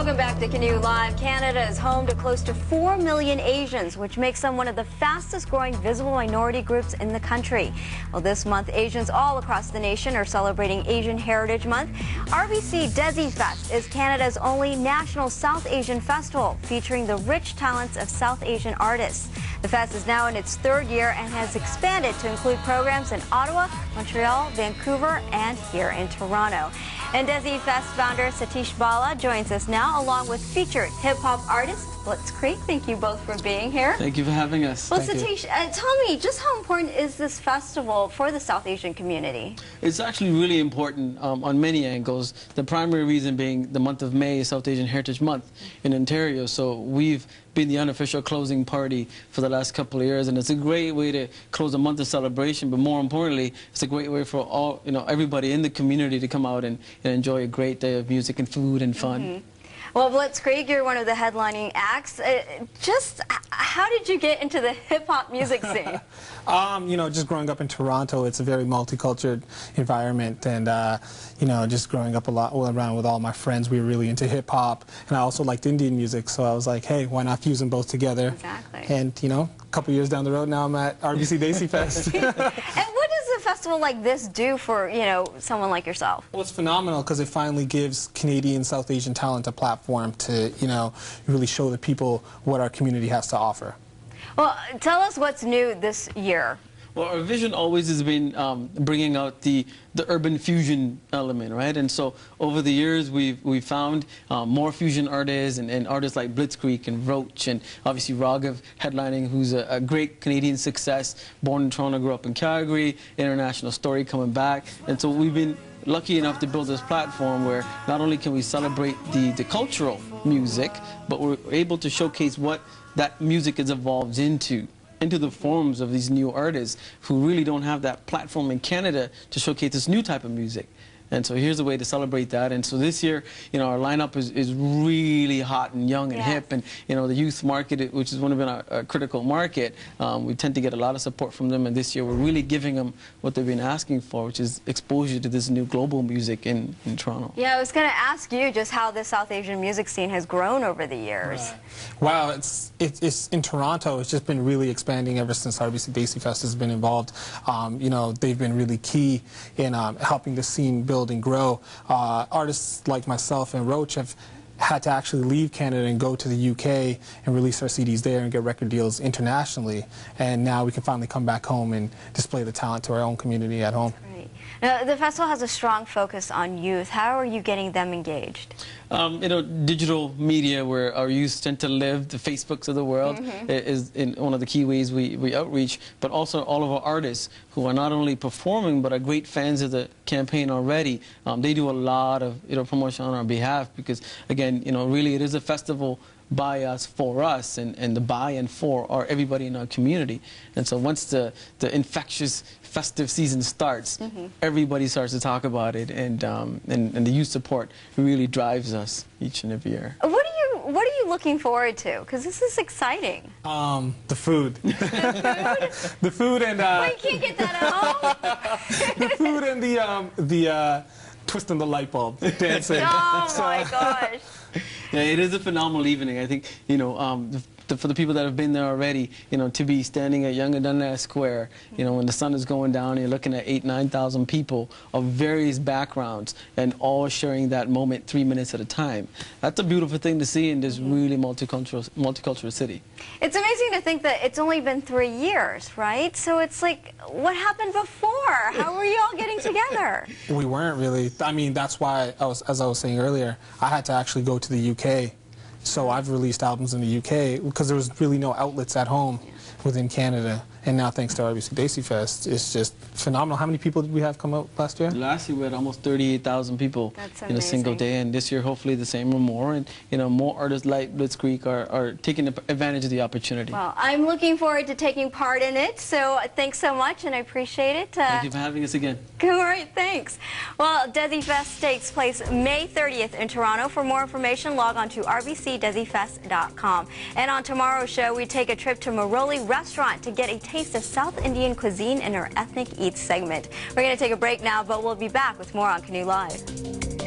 Welcome back to Canoe Live. Canada is home to close to 4 million Asians, which makes them one of the fastest growing visible minority groups in the country. Well, this month, Asians all across the nation are celebrating Asian Heritage Month. RBC Desi Fest is Canada's only national South Asian festival, featuring the rich talents of South Asian artists. The fest is now in its third year and has expanded to include programs in Ottawa, Montreal, Vancouver, and here in Toronto. And Desi Fest founder Satish Bala joins us now, along with featured hip-hop artist Blitzkrieg. Thank you both for being here. Thank you for having us. Well, Satish, tell me, just how important is this festival for the South Asian community? It's actually really important on many angles. The primary reason being the month of May is South Asian Heritage Month in Ontario, so we've been the unofficial closing party for the last couple of years, and it's a great way to close a month of celebration, but more importantly, it's a great way for all, everybody in the community to come out and enjoy a great day of music and food and fun. Mm-hmm. Well, Blitzkrieg, you're one of the headlining acts. Just how did you get into the hip-hop music scene? Just growing up in Toronto, it's a very multicultural environment, and just growing up around with all my friends, we were really into hip-hop, and I also liked Indian music, so I was like, hey, why not fuse them both together? Exactly. And, a couple years down the road now, I'm at RBC Desi Fest. And what does a festival like this do for, someone like yourself? Well, it's phenomenal because it finally gives Canadian South Asian talent a platform to, really show the people what our community has to offer. Well, tell us what's new this year. Well, our vision always has been bringing out the urban fusion element, right? And so over the years, we've found more fusion artists and artists like Blitzkrieg and Roach, and obviously Raghav headlining, who's a great Canadian success, born in Toronto, grew up in Calgary, international story coming back. And so we've been lucky enough to build this platform where not only can we celebrate the cultural music, but we're able to showcase what that music has evolved into the forms of these new artists who really don't have that platform in Canada to showcase this new type of music. And so here's a way to celebrate that. And so this year, our lineup is really hot and young and hip. And, the youth market, which has one of our critical market, we tend to get a lot of support from them. And this year, we're really giving them what they've been asking for, which is exposure to this new global music in Toronto. Yeah, I was going to ask you just how the South Asian music scene has grown over the years. Right. Wow, it's in Toronto. It's just been really expanding ever since RBC Desi Fest has been involved. They've been really key in helping the scene build and grow. Artists like myself and Roach have had to actually leave Canada and go to the UK and release our CDs there and get record deals internationally. And now we can finally come back home and display the talent to our own community at home. Right. Now, the festival has a strong focus on youth. How are you getting them engaged? Digital media, where our youth tend to live, the Facebooks of the world, is one of the key ways we outreach, but also all of our artists who are not only performing, but are great fans of the campaign already. They do a lot of promotion on our behalf because, again, really it is a festival by us, for us, and the by and for are everybody in our community. And so once the infectious festive season starts, everybody starts to talk about it, and the youth support really drives us each and every year. What are you looking forward to? Because this is exciting. The food. The food and well, you can't get that at home. the food and the twisting the light bulb dancing. Oh my gosh. Yeah, it is a phenomenal evening. I think, for the people that have been there already, to be standing at Yonge and Dundas Square, when the sun is going down, and you're looking at 8,000 to 9,000 people of various backgrounds and all sharing that moment 3 minutes at a time. That's a beautiful thing to see in this really multicultural city. It's amazing to think that it's only been 3 years, right? So it's like, what happened before? How were you all getting together? We weren't really. I mean, that's why, as I was saying earlier, I had to actually go to the UK. So I've released albums in the UK because there was really no outlets at home within Canada. And now, thanks to RBC Desi Fest, it's just phenomenal. How many people did we have come out last year? Last year we had almost 38,000 people in a single day, and this year hopefully the same or more. And more artists like Blitzkrieg are taking advantage of the opportunity. Well, I'm looking forward to taking part in it. So thanks so much, and I appreciate it. Thank you for having us again. All right, thanks. Well, Desi Fest takes place May 30th in Toronto. For more information, log on to rbcdesifest.com. And on tomorrow's show, we take a trip to Maroli Restaurant to get a taste of South Indian cuisine in our Ethnic Eats segment. We're going to take a break now, but we'll be back with more on Canoe Live.